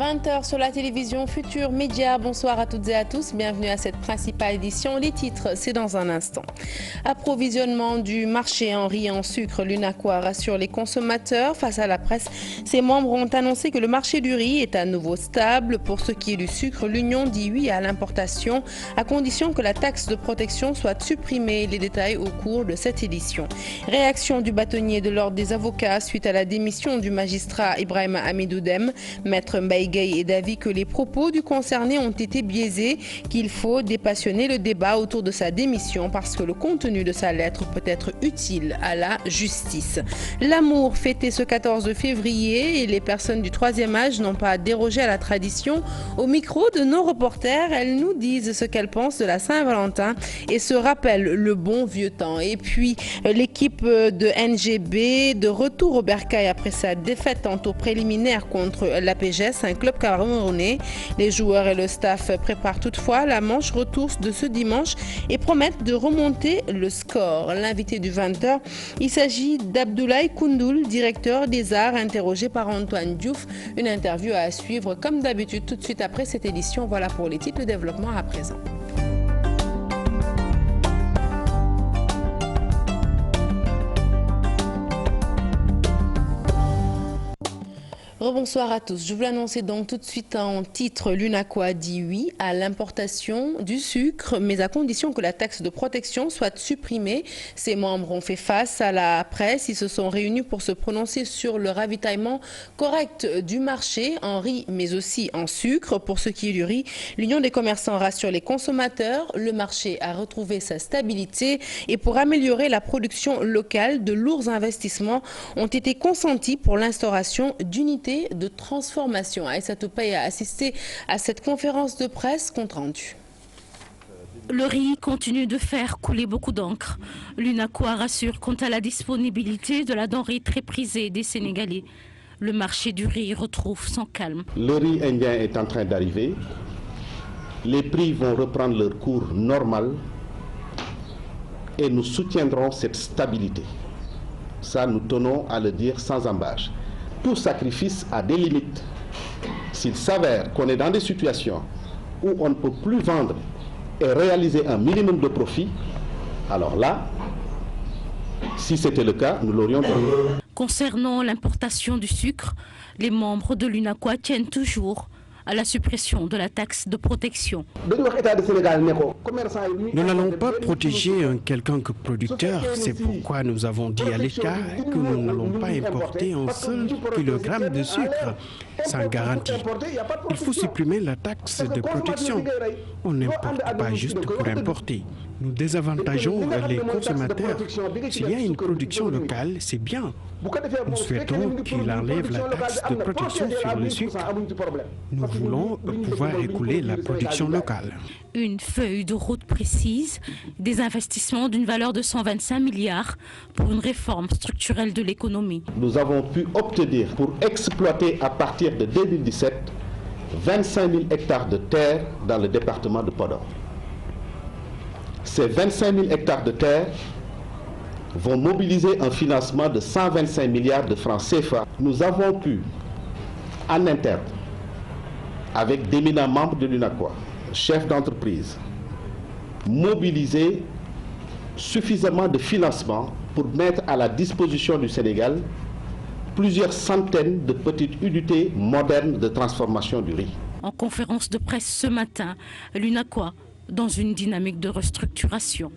20h sur la télévision Futur Média. Bonsoir à toutes et à tous. Bienvenue à cette principale édition. Les titres, c'est dans un instant. Approvisionnement du marché en riz et en sucre. L'UNACOIS rassure les consommateurs. Face à la presse, ses membres ont annoncé que le marché du riz est à nouveau stable. Pour ce qui est du sucre, l'Union dit oui à l'importation, à condition que la taxe de protection soit supprimée. Les détails au cours de cette édition. Réaction du bâtonnier de l'Ordre des avocats suite à la démission du magistrat Ibrahima Hamidou Dème. Maître Mbaye Gueye est d'avis que les propos du concerné ont été biaisés, qu'il faut dépassionner le débat autour de sa démission parce que le contenu de sa lettre peut être utile à la justice. L'amour fêté ce 14 février et les personnes du troisième âge n'ont pas dérogé à la tradition. Au micro de nos reporters, elles nous disent ce qu'elles pensent de la Saint-Valentin et se rappellent le bon vieux temps. Et puis l'équipe de NGB de retour au bercail après sa défaite en tour préliminaire contre l'APGS, un club camerounais. Les joueurs et le staff préparent toutefois la manche retour de ce dimanche et promettent de remonter le score. L'invité du 20h, il s'agit d'Abdoulaye Koundoul, directeur des arts, interrogé par Antoine Diouf. Une interview à suivre comme d'habitude tout de suite après cette édition. Voilà pour les titres de développement à présent. Rebonsoir à tous. Je vous l'annonçais donc tout de suite en titre. L'UNACOIS dit oui à l'importation du sucre, mais à condition que la taxe de protection soit supprimée. Ses membres ont fait face à la presse. Ils se sont réunis pour se prononcer sur le ravitaillement correct du marché en riz, mais aussi en sucre. Pour ce qui est du riz, l'Union des commerçants rassure les consommateurs. Le marché a retrouvé sa stabilité et pour améliorer la production locale, de lourds investissements ont été consentis pour l'instauration d'unités de transformation. Aïssatou Paye a assisté à cette conférence de presse, compte rendu. Le riz continue de faire couler beaucoup d'encre. L'UNACOIS rassure quant à la disponibilité de la denrée très prisée des Sénégalais. Le marché du riz retrouve son calme. Le riz indien est en train d'arriver. Les prix vont reprendre leur cours normal et nous soutiendrons cette stabilité. Ça, nous tenons à le dire sans embâche. Tout sacrifice a des limites. S'il s'avère qu'on est dans des situations où on ne peut plus vendre et réaliser un minimum de profit, alors là, si c'était le cas, nous l'aurions fait. Concernant l'importation du sucre, les membres de l'UNACOIS tiennent toujours à la suppression de la taxe de protection. Nous n'allons pas protéger un quelconque producteur. C'est pourquoi nous avons dit à l'État que nous n'allons pas importer un seul kilogramme de sucre sans garantie. Il faut supprimer la taxe de protection. On n'importe pas juste pour importer. Nous désavantageons les consommateurs. S'il y a une production locale, c'est bien. Nous souhaitons qu'il enlève la taxe de protection sur le sucre. Nous voulons pouvoir écouler la production locale. Une feuille de route précise, des investissements d'une valeur de 125 milliards pour une réforme structurelle de l'économie. Nous avons pu obtenir pour exploiter à partir de 2017 25 000 hectares de terre dans le département de Podor. Ces 25 000 hectares de terre vont mobiliser un financement de 125 milliards de francs CFA. Nous avons pu, en interne, avec d'éminents membres de l'UNACOIS, chefs d'entreprise, mobiliser suffisamment de financement pour mettre à la disposition du Sénégal plusieurs centaines de petites unités modernes de transformation du riz. En conférence de presse ce matin, l'UNACOIS dans une dynamique de restructuration.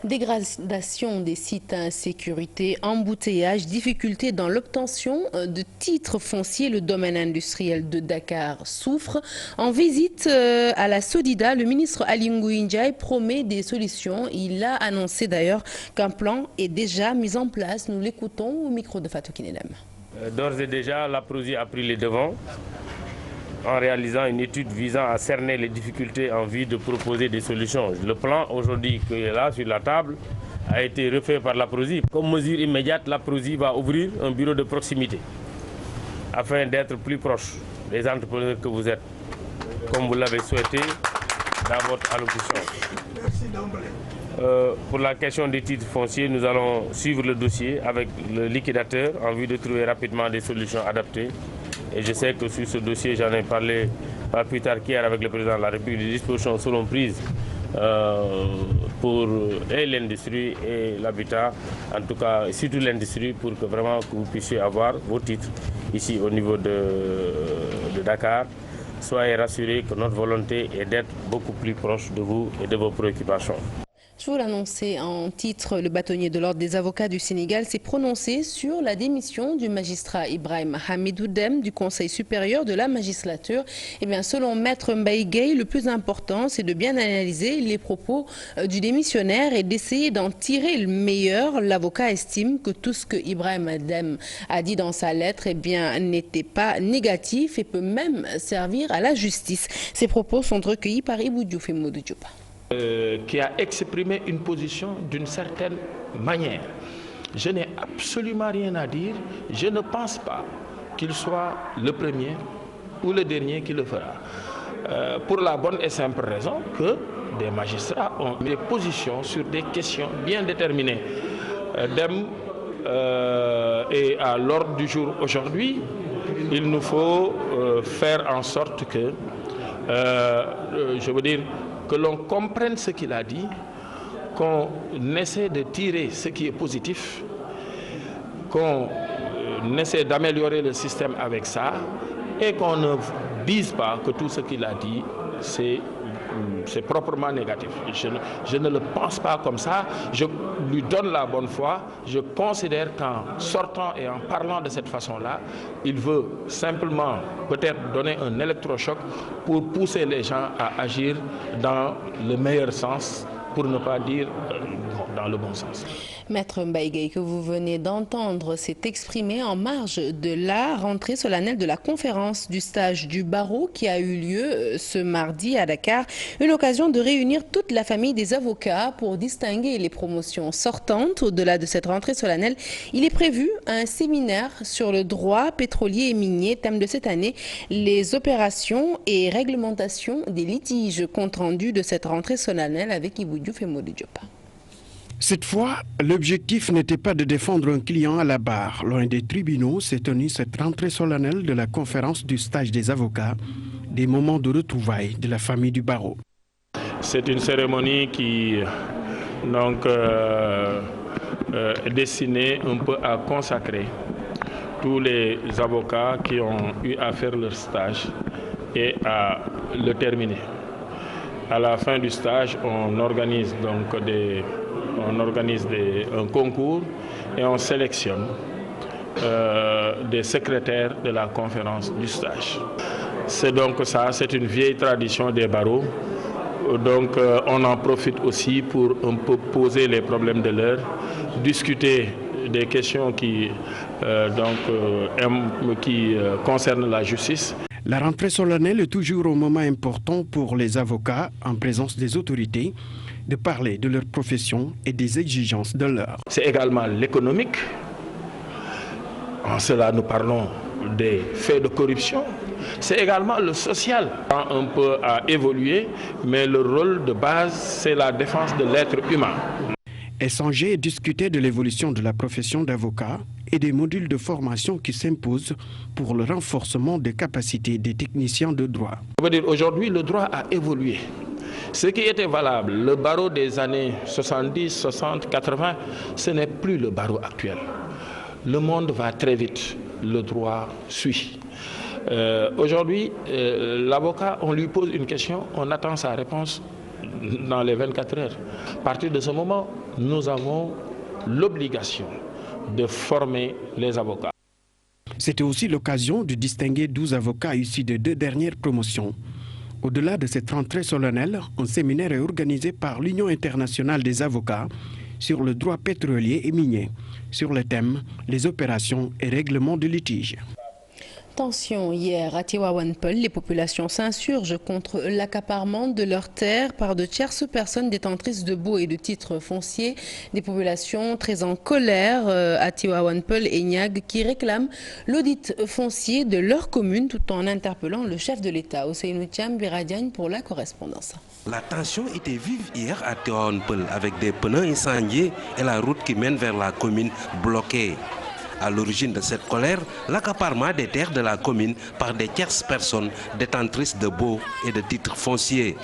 Dégradation des sites à insécurité, embouteillage, difficultés dans l'obtention de titres fonciers. Le domaine industriel de Dakar souffre. En visite à la Sodida, le ministre Ali Ngouille Ndiaye promet des solutions. Il a annoncé d'ailleurs qu'un plan est déjà mis en place. Nous l'écoutons au micro de Fatou Kinedem. D'ores et déjà, la PROSI a pris les devants en réalisant une étude visant à cerner les difficultés en vue de proposer des solutions. Le plan aujourd'hui qui est là sur la table a été refait par la PROSI. Comme mesure immédiate, la PROSI va ouvrir un bureau de proximité afin d'être plus proche des entrepreneurs que vous êtes, comme vous l'avez souhaité dans votre allocution. Pour la question des titres fonciers, nous allons suivre le dossier avec le liquidateur en vue de trouver rapidement des solutions adaptées Et je sais que sur ce dossier, j'en ai parlé pas plus tard qu'hier avec le président de la République, des dispositions seront prises pour l'industrie et l'habitat, en tout cas surtout l'industrie, pour que vraiment que vous puissiez avoir vos titres ici au niveau de Dakar. Soyez rassurés que notre volonté est d'être beaucoup plus proche de vous et de vos préoccupations. Je vous l'annonçais en titre, le bâtonnier de l'Ordre des avocats du Sénégal s'est prononcé sur la démission du magistrat Ibrahim Hamidou Dème du Conseil supérieur de la magistrature. Eh bien, selon Maître Mbaye Gueye, le plus important, c'est de bien analyser les propos du démissionnaire et d'essayer d'en tirer le meilleur. L'avocat estime que tout ce que Ibrahim Dème a dit dans sa lettre, eh bien, n'était pas négatif et peut même servir à la justice. Ces propos sont recueillis par Ibou Diouf et Modou Diop. Qui a exprimé une position d'une certaine manière. Je n'ai absolument rien à dire. Je ne pense pas qu'il soit le premier ou le dernier qui le fera. Pour la bonne et simple raison que des magistrats ont des positions sur des questions bien déterminées. Dème est à l'ordre du jour aujourd'hui. Il nous faut faire en sorte que, je veux dire, que l'on comprenne ce qu'il a dit, qu'on essaie de tirer ce qui est positif, qu'on essaie d'améliorer le système avec ça et qu'on ne dise pas que tout ce qu'il a dit, c'est proprement négatif. Je ne le pense pas comme ça. Je lui donne la bonne foi. Je considère qu'en sortant et en parlant de cette façon-là, il veut simplement peut-être donner un électrochoc pour pousser les gens à agir dans le meilleur sens, pour ne pas dire dans le bon sens. Maître Mbaye Gueye, que vous venez d'entendre, s'est exprimé en marge de la rentrée solennelle de la conférence du stage du barreau qui a eu lieu ce mardi à Dakar. Une occasion de réunir toute la famille des avocats pour distinguer les promotions sortantes. Au-delà de cette rentrée solennelle, il est prévu un séminaire sur le droit pétrolier et minier. Thème de cette année, les opérations et réglementations des litiges. Compte rendu de cette rentrée solennelle avec Ibou Diouf et Modou Diop. Cette fois, l'objectif n'était pas de défendre un client à la barre. Loin des tribunaux, s'est tenue cette rentrée solennelle de la conférence du stage des avocats, des moments de retrouvailles de la famille du barreau. C'est une cérémonie qui donc, est destinée un peu à consacrer tous les avocats qui ont eu à faire leur stage et à le terminer. À la fin du stage, on organise donc un concours et on sélectionne des secrétaires de la conférence du stage. C'est donc ça, c'est une vieille tradition des barreaux. Donc on en profite aussi pour un peu poser les problèmes de l'heure, discuter des questions qui concernent la justice. La rentrée solennelle est toujours un moment important pour les avocats, en présence des autorités, de parler de leur profession et des exigences de l'heure. C'est également l'économique. En cela, nous parlons des faits de corruption. C'est également le social, un peu à évoluer, mais le rôle de base, c'est la défense de l'être humain. Échanger et discuter de l'évolution de la profession d'avocat et des modules de formation qui s'imposent pour le renforcement des capacités des techniciens de droit. Je veux dire, aujourd'hui, le droit a évolué. Ce qui était valable, le barreau des années 70, 60, 80, ce n'est plus le barreau actuel. Le monde va très vite, le droit suit. Aujourd'hui, l'avocat, on lui pose une question, on attend sa réponse dans les 24 heures. À partir de ce moment, nous avons l'obligation de former les avocats. C'était aussi l'occasion de distinguer 12 avocats issus de 2 dernières promotions. Au-delà de cette rentrée solennelle, un séminaire est organisé par l'Union internationale des avocats sur le droit pétrolier et minier, sur le thème « Les opérations et règlements de litige ». Tension hier à Tivaouane Peulh, les populations s'insurgent contre l'accaparement de leurs terres par de tierces personnes détentrices de baux et de titres fonciers. Des populations très en colère à Tivaouane Peulh et Niag qui réclament l'audit foncier de leur commune tout en interpellant le chef de l'État. Ousseynou Thiam Biradiagne pour la correspondance. La tension était vive hier à Tivaouane Peulh avec des pneus incendiés et la route qui mène vers la commune bloquée. À l'origine de cette colère, l'accaparement des terres de la commune par des tierces personnes détentrices de baux et de titres fonciers.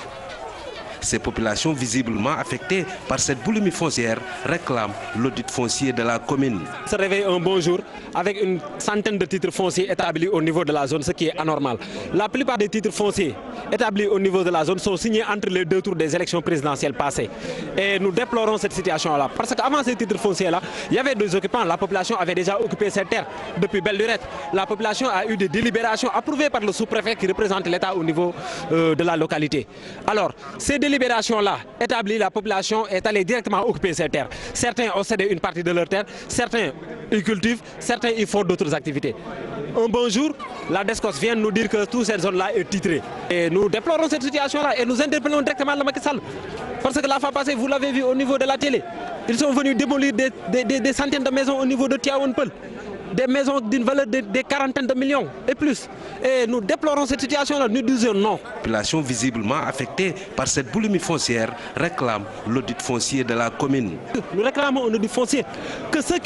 Ces populations visiblement affectées par cette boulimie foncière réclament l'audit foncier de la commune. Se réveille un bon jour avec une centaine de titres fonciers établis au niveau de la zone, ce qui est anormal. La plupart des titres fonciers établis au niveau de la zone sont signés entre les deux tours des élections présidentielles passées. Et nous déplorons cette situation-là. Parce qu'avant ces titres fonciers-là, il y avait des occupants. La population avait déjà occupé cette terre depuis belle lurette. La population a eu des délibérations approuvées par le sous-préfet qui représente l'État au niveau de la localité. Alors, ces délibérations-là établies, la population est allée directement occuper ces terres. Certains ont cédé une partie de leurs terres, certains y cultivent, certains y font d'autres activités. Un bon jour, la DSCOS vient nous dire que toute cette zone-là est titrée. Et nous déplorons cette situation-là et nous interpellons directement le Macky Sall. Parce que la fois passée, vous l'avez vu au niveau de la télé, ils sont venus démolir des centaines de maisons au niveau de Tivaouane Peulh. Des maisons d'une valeur de quarantaines de millions et plus. Et nous déplorons cette situation-là, nous disons non. La population visiblement affectée par cette boulimie foncière réclame l'audit foncier de la commune. Nous réclamons un audit foncier, que ceux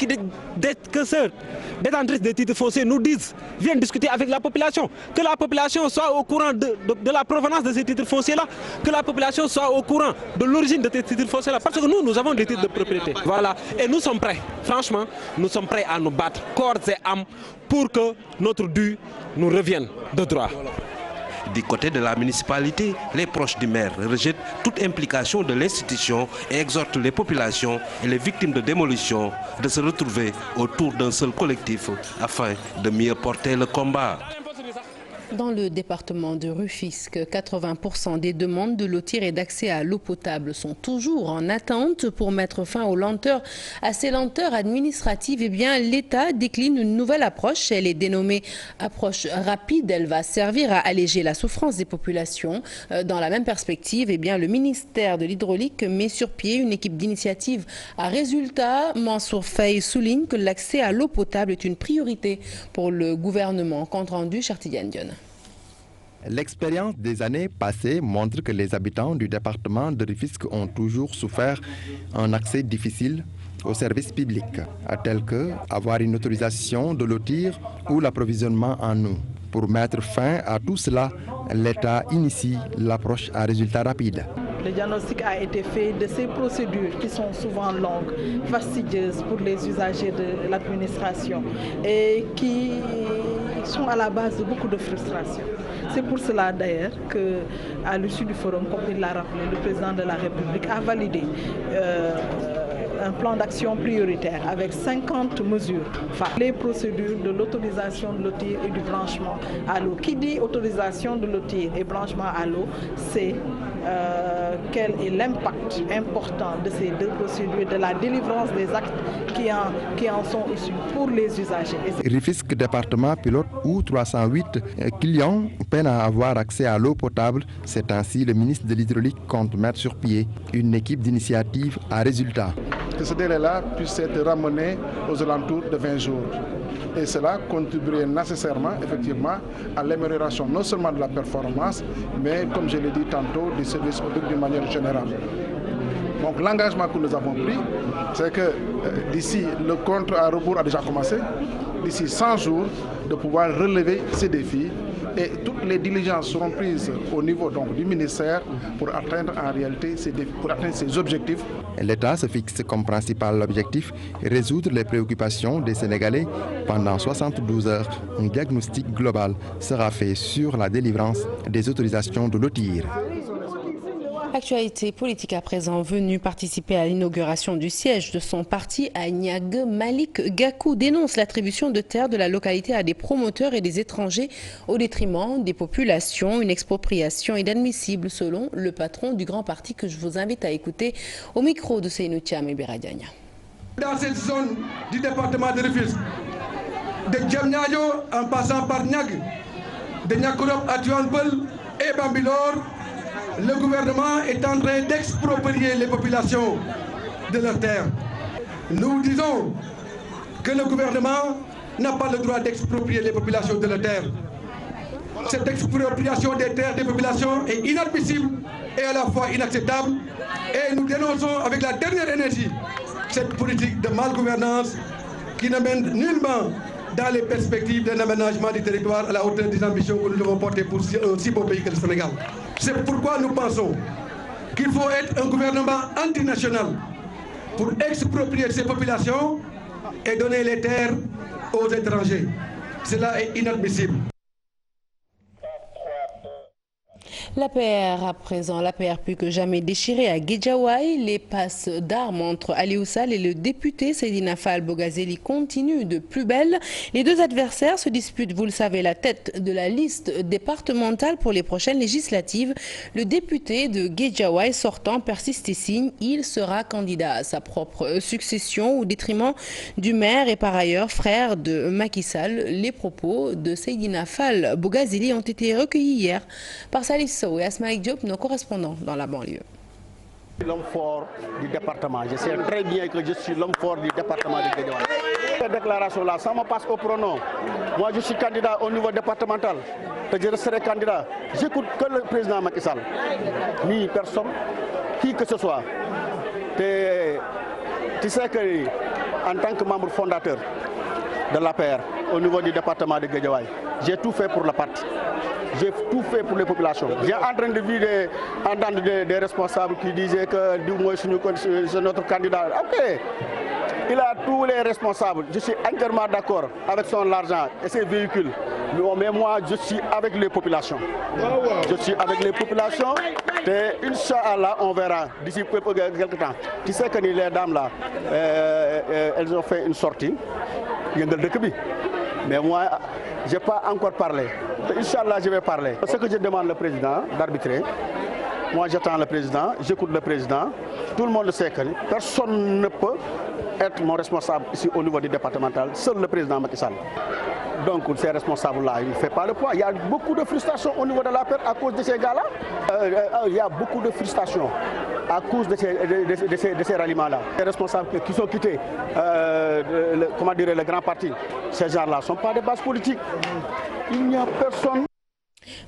détentrices des titres fonciers nous disent, viennent discuter avec la population, que la population soit au courant de la provenance de ces titres fonciers-là, que la population soit au courant de l'origine de ces titres fonciers-là, parce que nous avons des titres de propriété. Voilà, et nous sommes prêts, franchement, nous sommes prêts à nous battre corps et âme pour que notre dû nous revienne de droit. Du côté de la municipalité, les proches du maire rejettent toute implication de l'institution et exhortent les populations et les victimes de démolition de se retrouver autour d'un seul collectif afin de mieux porter le combat. Dans le département de Rufisque, 80% des demandes de lotir et d'accès à l'eau potable sont toujours en attente. Pour mettre fin à ces lenteurs administratives, eh bien, l'État décline une nouvelle approche. Elle est dénommée approche rapide. Elle va servir à alléger la souffrance des populations. Dans la même perspective, eh bien, le ministère de l'Hydraulique met sur pied une équipe d'initiative à résultat. Mansour Faye souligne que l'accès à l'eau potable est une priorité pour le gouvernement. Compte rendu, Chartidiane Dion. L'expérience des années passées montre que les habitants du département de Rufisque ont toujours souffert un accès difficile aux services publics, tels que avoir une autorisation de lotir ou l'approvisionnement en eau. Pour mettre fin à tout cela, l'État initie l'approche à résultat rapide. Le diagnostic a été fait de ces procédures qui sont souvent longues, fastidieuses pour les usagers de l'administration et qui sont à la base de beaucoup de frustration. C'est pour cela d'ailleurs qu'à l'issue du forum, comme il l'a rappelé, le président de la République a validé un plan d'action prioritaire avec 50 mesures. Les procédures de l'autorisation de lotir et du branchement à l'eau. Qui dit autorisation de lotir et branchement à l'eau, c'est quel est l'impact important de ces deux procédures, de la délivrance des actes qui en sont issus pour les usagers. Rufisque département pilote où 308 clients peinent à avoir accès à l'eau potable. C'est ainsi le ministre de l'Hydraulique compte mettre sur pied une équipe d'initiative à résultat. Que ce délai-là puisse être ramené aux alentours de 20 jours. Et cela contribuerait nécessairement, effectivement, à l'amélioration non seulement de la performance, mais, comme je l'ai dit tantôt, du service public d'une manière générale. Donc l'engagement que nous avons pris, c'est que d'ici, le compte à rebours a déjà commencé, d'ici 100 jours, de pouvoir relever ces défis. Et toutes les diligences seront prises au niveau donc, du ministère pour atteindre en réalité ces objectifs. L'État se fixe comme principal objectif résoudre les préoccupations des Sénégalais. Pendant 72 heures, un diagnostic global sera fait sur la délivrance des autorisations de lotir. Actualité politique à présent, venu participer à l'inauguration du siège de son parti à Niague, Malik Gakou dénonce l'attribution de terres de la localité à des promoteurs et des étrangers au détriment des populations. Une expropriation inadmissible selon le patron du grand parti que je vous invite à écouter au micro de Seynou Thiam et Biradiania. Dans cette zone du département de Rufisque, de Djamnyadjo en passant par Niague, de Niakourop à Tivaouane Peulh et Bambilor, le gouvernement est en train d'exproprier les populations de leurs terres. Nous disons que le gouvernement n'a pas le droit d'exproprier les populations de leurs terres. Cette expropriation des terres des populations est inadmissible et à la fois inacceptable. Et nous dénonçons avec la dernière énergie cette politique de malgouvernance qui ne mène nullement dans les perspectives d'un aménagement du territoire à la hauteur des ambitions que nous devons porter pour un si beau pays que le Sénégal. C'est pourquoi nous pensons qu'il faut être un gouvernement antinational pour exproprier ces populations et donner les terres aux étrangers. Cela est inadmissible. L'APR à présent, l'APR plus que jamais déchirée à Guédiawaye. Les passes d'armes entre Aliou Sall et le député Seydina Fall Bogazeli continuent de plus belle. Les deux adversaires se disputent, vous le savez, la tête de la liste départementale pour les prochaines législatives. Le député de Guédiawaye sortant persiste et signe, il sera candidat à sa propre succession au détriment du maire et par ailleurs frère de Macky Sall. Les propos de Seydina Fall Bogazeli ont été recueillis hier par Salif Sow et Asmaïk Diop, nos correspondants dans la banlieue. L'homme fort du département. Je sais très bien que je suis l'homme fort du département de Guédiawaye. Cette déclaration-là, ça me passe au pronom. Moi, je suis candidat au niveau départemental. Et je serai candidat. J'écoute que le président Macky Sall. Ni personne, qui que ce soit. Tu sais que, en tant que membre fondateur de l'APR au niveau du département de Guédiawaye, j'ai tout fait pour le parti. J'ai tout fait pour les populations. J'ai en train de entendre des responsables qui disaient que c'est notre candidat. Ok, il a tous les responsables. Je suis entièrement d'accord avec son argent et ses véhicules. Mais moi, je suis avec les populations. Je suis avec les populations. Et Inch'Allah, on verra d'ici quelques temps. Tu sais que les dames là, elles ont fait une sortie. Mais moi, je n'ai pas encore parlé. Inch'Allah, je vais parler. Ce que je demande le président d'arbitrer, moi j'attends le président, j'écoute le président. Tout le monde sait que personne ne peut être mon responsable ici au niveau du départemental, seul le président Macky Sall. Donc ces responsables-là, il ne fait pas le poids. Il y a beaucoup de frustration au niveau de la paix à cause de ces gars-là. Il y a beaucoup de frustration à cause de ces ralliements-là. Les responsables qui sont quittés, le grand parti, ces gens-là ne sont pas des bases politiques. Il n'y a personne.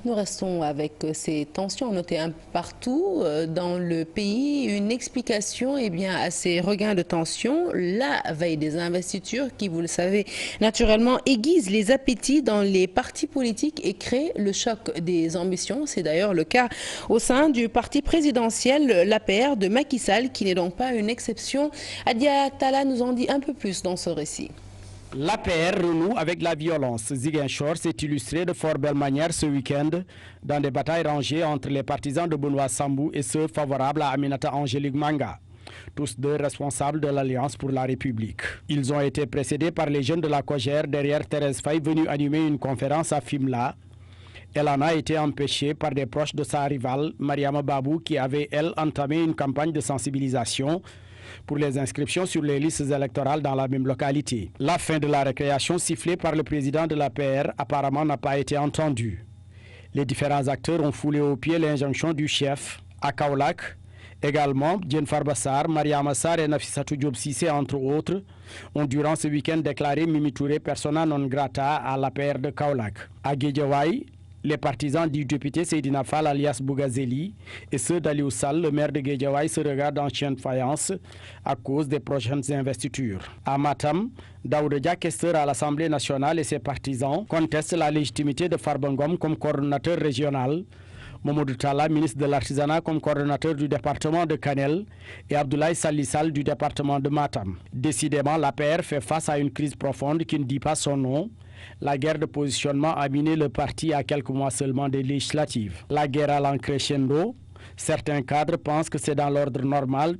Nous restons avec ces tensions notées un peu partout dans le pays. Une explication à ces regains de tension, la veille des investitures qui, vous le savez, naturellement aiguise les appétits dans les partis politiques et crée le choc des ambitions. C'est d'ailleurs le cas au sein du parti présidentiel, l'APR de Macky Sall, qui n'est donc pas une exception. Adia Tala nous en dit un peu plus dans ce récit. L'APR renoue avec la violence. Ziguinchor s'est illustré de fort belle manière ce week-end dans des batailles rangées entre les partisans de Benoît Sambou et ceux favorables à Aminata Angélique Manga, tous deux responsables de l'Alliance pour la République. Ils ont été précédés par les jeunes de la Cogère derrière Thérèse Faye venue animer une conférence à Fimela. Elle en a été empêchée par des proches de sa rivale, Mariama Babou, qui avait, elle, entamé une campagne de sensibilisation pour les inscriptions sur les listes électorales dans la même localité. La fin de la récréation sifflée par le président de l'APR apparemment n'a pas été entendue. Les différents acteurs ont foulé aux pieds l'injonction du chef à Kaolack. Également, Djen Farbassar, Mariama Sarr et Nafissatou Diop Cissé, entre autres, ont durant ce week-end déclaré Mimi Touré persona non grata à l'APR de Kaolack. À Guédiawaye, les partisans du député Seydina Fall alias Bogazeli et ceux d'Aliou Sall, le maire de Guédiawaye, se regardent en chien de faïence à cause des prochaines investitures. À Matam, Daouda, questeur à l'Assemblée nationale, et ses partisans contestent la légitimité de Farbangom comme coordonnateur régional, Mamadou Talla, ministre de l'Artisanat, comme coordonnateur du département de Kanel, et Abdoulaye Salissal du département de Matam. Décidément, l'APR fait face à une crise profonde qui ne dit pas son nom. La guerre de positionnement a miné le parti à quelques mois seulement des législatives. La guerre allant crescendo, certains cadres pensent que c'est dans l'ordre normal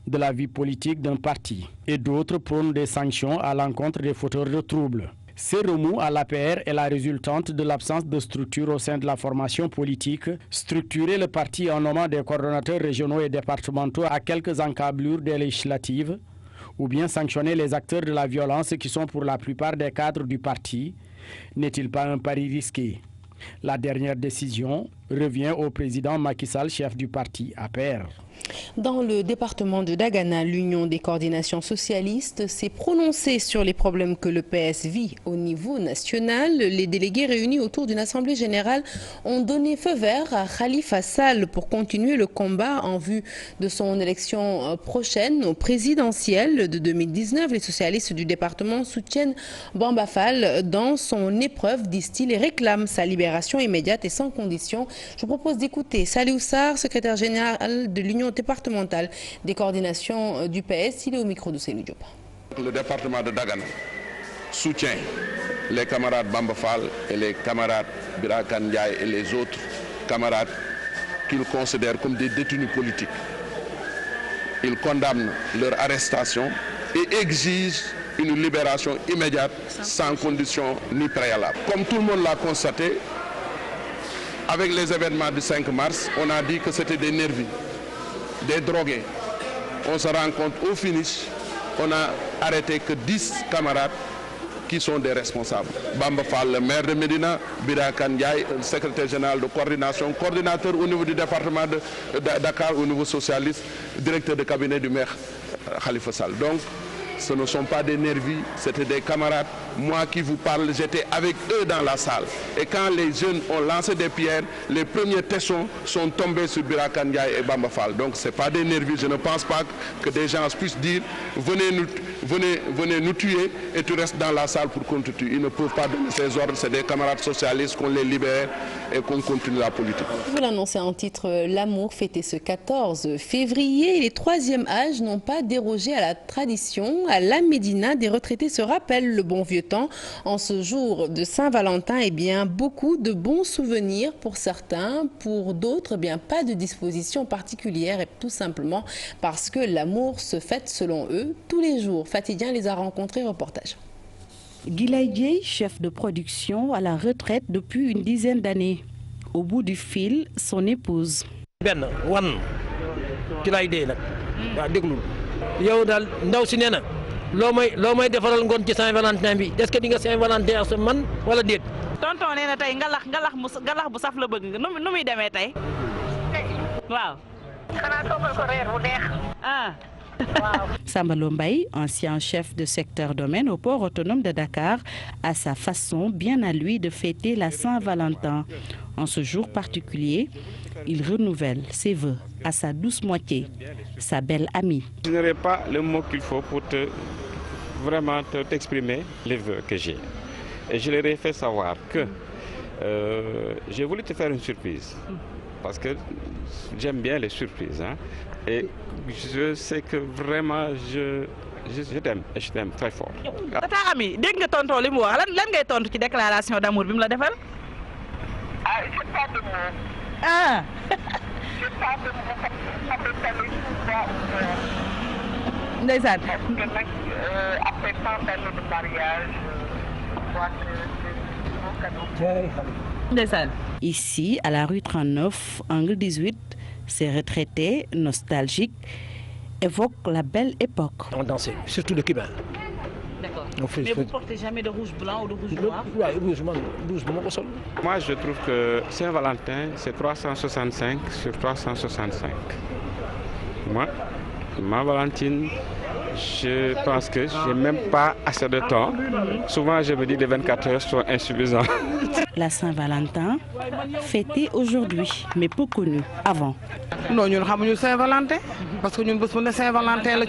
de la vie politique d'un parti, et d'autres prônent des sanctions à l'encontre des fauteurs de troubles. Ces remous à l'APR est la résultante de l'absence de structure au sein de la formation politique. Structurer le parti en nommant des coordonnateurs régionaux et départementaux à quelques encablures des législatives, ou bien sanctionner les acteurs de la violence qui sont pour la plupart des cadres du parti, n'est-il pas un pari risqué? La dernière décision revient au président Macky Sall, chef du parti APR. Dans le département de Dagana, l'Union des coordinations socialistes s'est prononcée sur les problèmes que le PS vit au niveau national. Les délégués réunis autour d'une assemblée générale ont donné feu vert à Khalifa Sall pour continuer le combat en vue de son élection prochaine au présidentiel de 2019. Les socialistes du département soutiennent Bamba Fall dans son épreuve, disent-ils, et réclament sa libération immédiate et sans condition. Je vous propose d'écouter Saliou Sarr, secrétaire général de l'Union départementale des coordinations du PS. Il est au micro de Seydou Diop. Le département de Dagana soutient les camarades Bamba Fall et les camarades Birakan Ndiaye et les autres camarades qu'ils considèrent comme des détenus politiques. Ils condamnent leur arrestation et exigent une libération immédiate sans condition ni préalable. Comme tout le monde l'a constaté, avec les événements du 5 mars, on a dit que c'était des nervis, des drogués. On se rend compte au finish, on n'a arrêté que 10 camarades qui sont des responsables. Bamba Fall, le maire de Médina, Birakan Ndiaye, le secrétaire général de coordination, coordinateur au niveau du département de Dakar, au niveau socialiste, directeur de cabinet du maire Khalifa Sall. Donc, ce ne sont pas des nervis, c'était des camarades. Moi qui vous parle, j'étais avec eux dans la salle. Et quand les jeunes ont lancé des pierres, les premiers tessons sont tombés sur Birakan Ndiaye et Bamba Fall. Donc ce n'est pas des nervis. Je ne pense pas que des gens puissent dire venez nous tuer et tu restes dans la salle pour qu'on te tue. Ils ne peuvent pas donner ces ordres. C'est des camarades socialistes qu'on les libère et qu'on continue la politique. Vous l'annoncez en titre, l'amour fêté ce 14 février. Les 3e âges n'ont pas dérogé à la tradition. À la Médina, des retraités se rappellent le bon vieux temps. En ce jour de Saint-Valentin, eh bien, beaucoup de bons souvenirs pour certains, pour d'autres, eh bien, pas de disposition particulière, et tout simplement parce que l'amour se fête selon eux tous les jours. Fatidien les a rencontrés, reportage. Guilaïdier, chef de production à la retraite depuis une dizaine d'années. Au bout du fil, son épouse. loo may defaral ngoon ci Saint-Valentin bi est-ce que di nga Saint-Valentin ak sa man wala déet. tonton nee na tey ngalax bu saf la bëgg nu muy demee tey waaw. xanaa toggal ko reer bu neex. ah. Samba Lombay, ancien chef de secteur domaine au port autonome de Dakar, a sa façon bien à lui de fêter la Saint-Valentin. En ce jour particulier, il renouvelle ses vœux à sa douce moitié, sa belle amie. Je n'aurai pas le mot qu'il faut pour vraiment t'exprimer les vœux que j'ai. Et je leur ai fait savoir que j'ai voulu te faire une surprise. Parce que j'aime bien les surprises. Hein. Et je sais que vraiment je t'aime et je t'aime très fort. Tata Ami, dégg nga tonton li mu wax lan ngay tontu ci déclaration d'amour bi mu la defal? Ah, je pas de mots. Ah. Je pas de mots. Ndeysaan. Parce que nag après tant d'années de mariage, je crois que c'est mon cadeau. Ndeysaan. Ici, à la rue 39, angle 18, ces retraités nostalgiques évoquent la belle époque. On dansait, surtout le cubain. D'accord. Mais vous ne portez jamais de rouge blanc ou de rouge noir? Oui, rouge blanc au sol. Moi, je trouve que Saint-Valentin, c'est 365 sur 365. Moi, ma Valentine, je pense que je n'ai même pas assez de temps. Souvent, je me dis que les 24 heures sont insuffisantes. La Saint-Valentin, fêtée aujourd'hui, mais peu connue avant. Non, nous ne savons pas Saint-Valentin, parce que nous ne savons pas Saint-Valentin.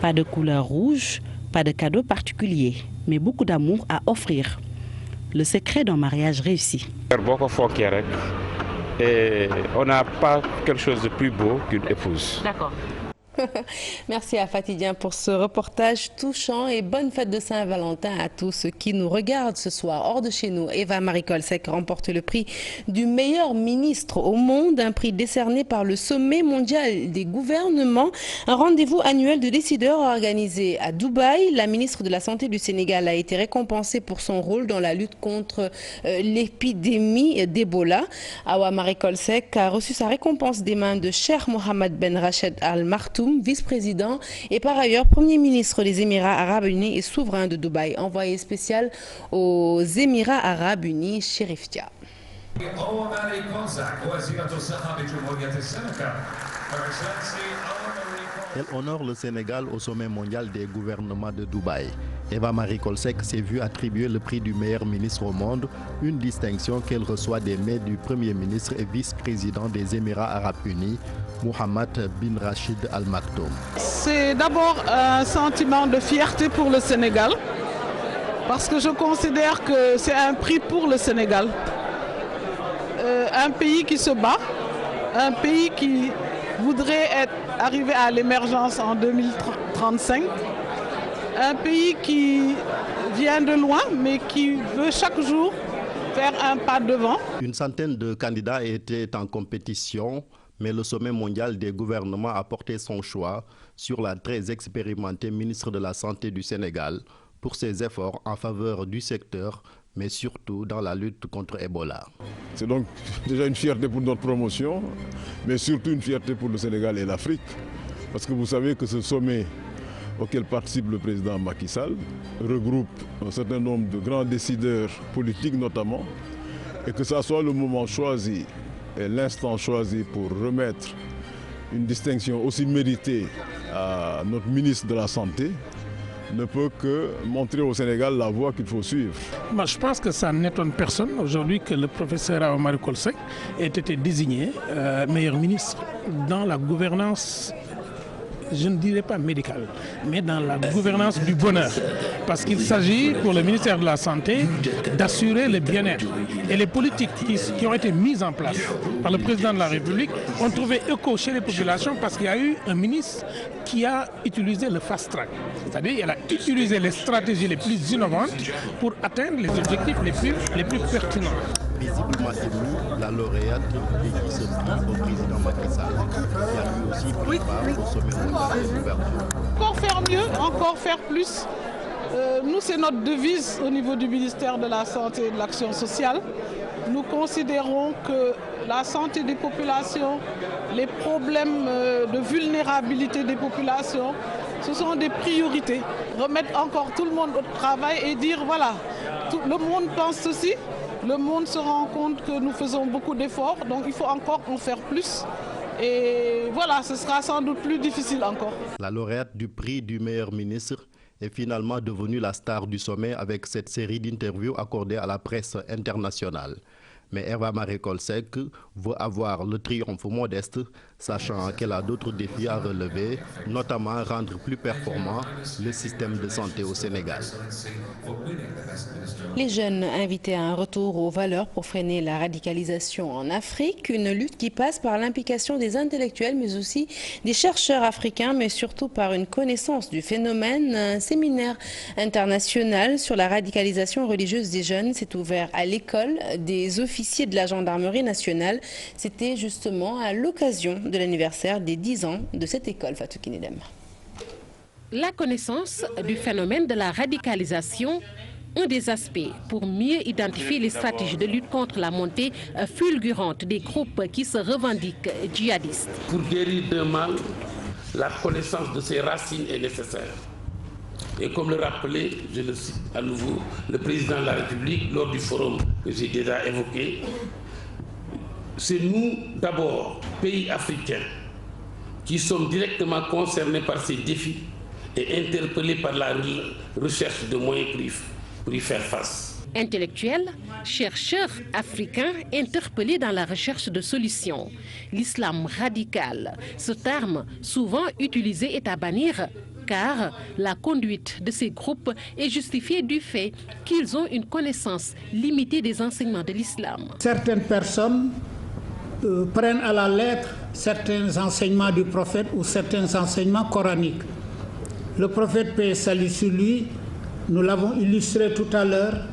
Pas de couleur rouge, pas de cadeau particulier, mais beaucoup d'amour à offrir. Le secret d'un mariage réussi. Et on n'a pas quelque chose de plus beau qu'une épouse. D'accord. Merci à Fatidien pour ce reportage touchant et bonne fête de Saint-Valentin à tous ceux qui nous regardent ce soir. Hors de chez nous, Eva Marie Kolsek remporte le prix du meilleur ministre au monde, un prix décerné par le sommet mondial des gouvernements, un rendez-vous annuel de décideurs organisé à Dubaï. La ministre de la Santé du Sénégal a été récompensée pour son rôle dans la lutte contre l'épidémie d'Ebola. Awa Marie Kolsek a reçu sa récompense des mains de Cheikh Mohammed Ben Rached Al Maktoum, vice-président et par ailleurs Premier ministre des Émirats Arabes Unis et souverain de Dubaï, envoyé spécial aux Émirats Arabes Unis, Chérif Dia. Elle honore le Sénégal au sommet mondial des gouvernements de Dubaï. Eva Marie Coll Seck s'est vue attribuer le prix du meilleur ministre au monde, une distinction qu'elle reçoit des mains du Premier ministre et vice-président des Émirats arabes unis, Mohammed bin Rachid Al Maktoum. C'est d'abord un sentiment de fierté pour le Sénégal, parce que je considère que c'est un prix pour le Sénégal. Un pays qui se bat, un pays qui voudrait arriver à l'émergence en 2035, un pays qui vient de loin mais qui veut chaque jour faire un pas devant. Une centaine de candidats étaient en compétition, mais le sommet mondial des gouvernements a porté son choix sur la très expérimentée ministre de la Santé du Sénégal pour ses efforts en faveur du secteur, mais surtout dans la lutte contre Ebola. C'est donc déjà une fierté pour notre promotion, mais surtout une fierté pour le Sénégal et l'Afrique. Parce que vous savez que ce sommet auquel participe le président Macky Sall regroupe un certain nombre de grands décideurs politiques notamment, et que ça soit le moment choisi et l'instant choisi pour remettre une distinction aussi méritée à notre ministre de la Santé, ne peut que montrer au Sénégal la voie qu'il faut suivre. Moi, je pense que ça n'étonne personne aujourd'hui que le professeur Eva Marie Coll Seck ait été désigné meilleur ministre dans la gouvernance, je ne dirais pas médicale, mais dans la gouvernance du bonheur. Parce qu'il s'agit pour le ministère de la Santé d'assurer le bien-être. Et les politiques qui ont été mises en place par le président de la République ont trouvé écho chez les populations parce qu'il y a eu un ministre qui a utilisé le fast track. C'est-à-dire qu'il a utilisé les stratégies les plus innovantes pour atteindre les objectifs les plus pertinents. Visiblement émue, la lauréate dédie ce prix au président Macky Sall, qui a lui aussi pris part au sommet mondial des gouvernements. Encore faire mieux, encore faire plus. Nous, c'est notre devise au niveau du ministère de la Santé et de l'Action sociale. Nous considérons que la santé des populations, les problèmes de vulnérabilité des populations, ce sont des priorités. Remettre encore tout le monde au travail et dire voilà, le monde pense ceci, le monde se rend compte que nous faisons beaucoup d'efforts, donc il faut encore en faire plus. Et voilà, ce sera sans doute plus difficile encore. La lauréate du prix du meilleur ministre est finalement devenue la star du sommet avec cette série d'interviews accordées à la presse internationale. Mais Eva Marie Coll Seck veut avoir le triomphe modeste, sachant qu'elle a d'autres défis à relever, notamment rendre plus performant le système de santé au Sénégal. Les jeunes invités à un retour aux valeurs pour freiner la radicalisation en Afrique, une lutte qui passe par l'implication des intellectuels mais aussi des chercheurs africains, mais surtout par une connaissance du phénomène. Un séminaire international sur la radicalisation religieuse des jeunes s'est ouvert à l'école des officiers de la gendarmerie nationale. C'était justement à l'occasion de l'anniversaire des 10 ans de cette école, Fatou Kinidem. La connaissance du phénomène de la radicalisation, un des aspects pour mieux identifier les stratégies de lutte contre la montée fulgurante des groupes qui se revendiquent djihadistes. Pour guérir d'un mal, la connaissance de ses racines est nécessaire. Et comme le rappelait, je le cite à nouveau, le président de la République lors du forum que j'ai déjà évoqué, c'est nous d'abord, pays africains, qui sommes directement concernés par ces défis et interpellés par la recherche de moyens pour y faire face. Intellectuels, chercheurs africains interpellés dans la recherche de solutions. L'islam radical, ce terme souvent utilisé est à bannir car la conduite de ces groupes est justifiée du fait qu'ils ont une connaissance limitée des enseignements de l'islam. Certaines personnes prennent à la lettre certains enseignements du prophète ou certains enseignements coraniques. Le prophète, paix et salut sur lui, nous l'avons illustré tout à l'heure,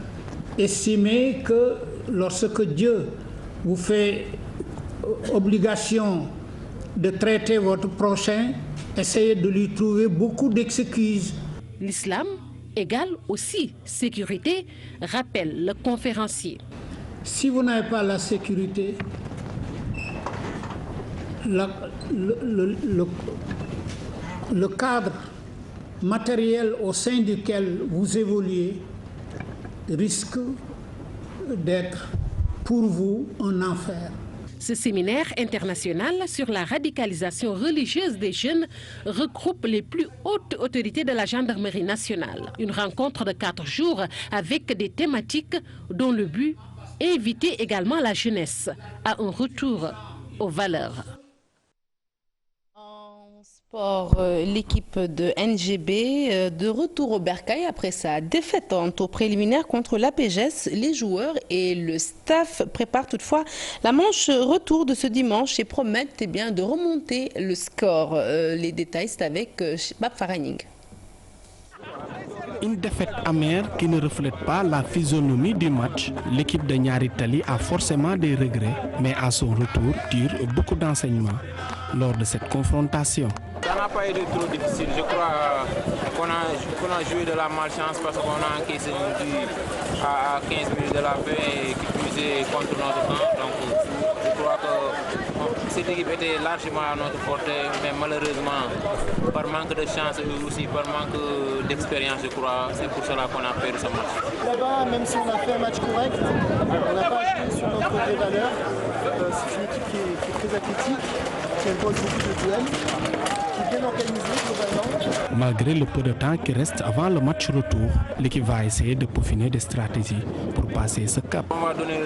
estimait que lorsque Dieu vous fait obligation de traiter votre prochain, essayez de lui trouver beaucoup d'excuses. L'islam égale aussi sécurité, rappelle le conférencier. Si vous n'avez pas la sécurité, le cadre matériel au sein duquel vous évoluez risque d'être pour vous un enfer. Ce séminaire international sur la radicalisation religieuse des jeunes regroupe les plus hautes autorités de la gendarmerie nationale. Une rencontre de 4 jours avec des thématiques dont le but est inviter également la jeunesse à un retour aux valeurs. L'équipe de NGB de retour au bercail après sa défaite en tour préliminaire contre l'APGS. Les joueurs et le staff préparent toutefois la manche retour de ce dimanche et promettent de remonter le score. Les détails, c'est avec Bab Faraning. Une défaite amère qui ne reflète pas la physionomie du match. L'équipe de Niary Tally a forcément des regrets, mais à son retour tire beaucoup d'enseignements lors de cette confrontation. Ça n'a pas été trop difficile. Je crois qu'on a joué de la malchance parce qu'on a encaissé un but à 15 minutes de la fin et qui puisait contre notre camp. Donc je crois que cette équipe était largement à notre portée, mais malheureusement, par manque de chance et aussi par manque d'expérience, je crois, c'est pour cela qu'on a perdu ce match. Là-bas, même si on a fait un match correct, on n'a pas joué sur notre vraie valeur. C'est une équipe qui est très athlétique, qui impose beaucoup de duels, qui est bien organisée globalement. Malgré le peu de temps qui reste avant le match retour, l'équipe va essayer de peaufiner des stratégies pour passer ce cap. On va donner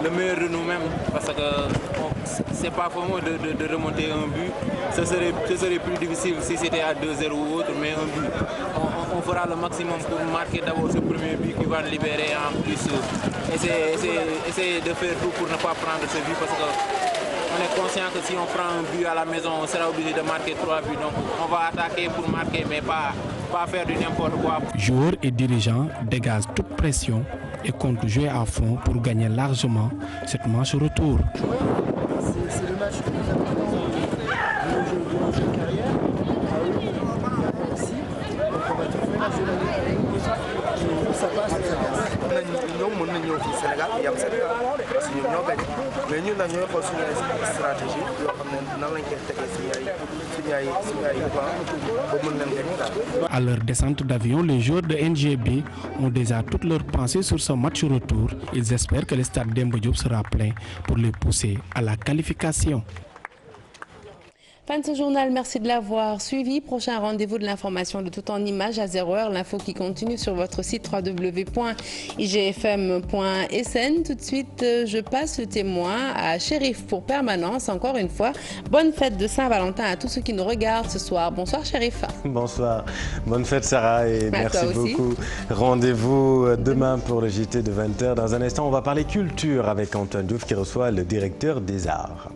le meilleur de nous-mêmes parce que c'est pas fameux de remonter un but. Ce serait plus difficile si c'était à 2-0 ou autre, mais un but. On fera le maximum pour marquer d'abord ce premier but qui va nous libérer en plus. Essayer de faire tout pour ne pas prendre ce but parce qu'on est conscient que si on prend un but à la maison, on sera obligé de marquer 3 buts. Donc on va attaquer pour marquer, mais pas faire du n'importe quoi. Joueurs et dirigeants dégagent toute pression et comptent jouer à fond pour gagner largement cette manche retour. C'est le match le plus important de notre carrière. Ici, donc on va tout faire la journée. Ça passe, ça passe. À leur descente d'avion, les joueurs de NGB ont déjà toutes leurs pensées sur ce match retour. Ils espèrent que le stade Demba Diop sera plein pour les pousser à la qualification. Fin de ce journal, merci de l'avoir suivi. Prochain rendez-vous de l'information de tout en images à 0h. L'info qui continue sur votre site www.igfm.sn. Tout de suite, je passe le témoin à Chérif pour permanence. Encore une fois, bonne fête de Saint-Valentin à tous ceux qui nous regardent ce soir. Bonsoir Chérif. Bonsoir. Bonne fête Sarah et merci beaucoup. Rendez-vous demain pour le JT de 20h. Dans un instant, on va parler culture avec Antoine Diouf qui reçoit le directeur des Arts.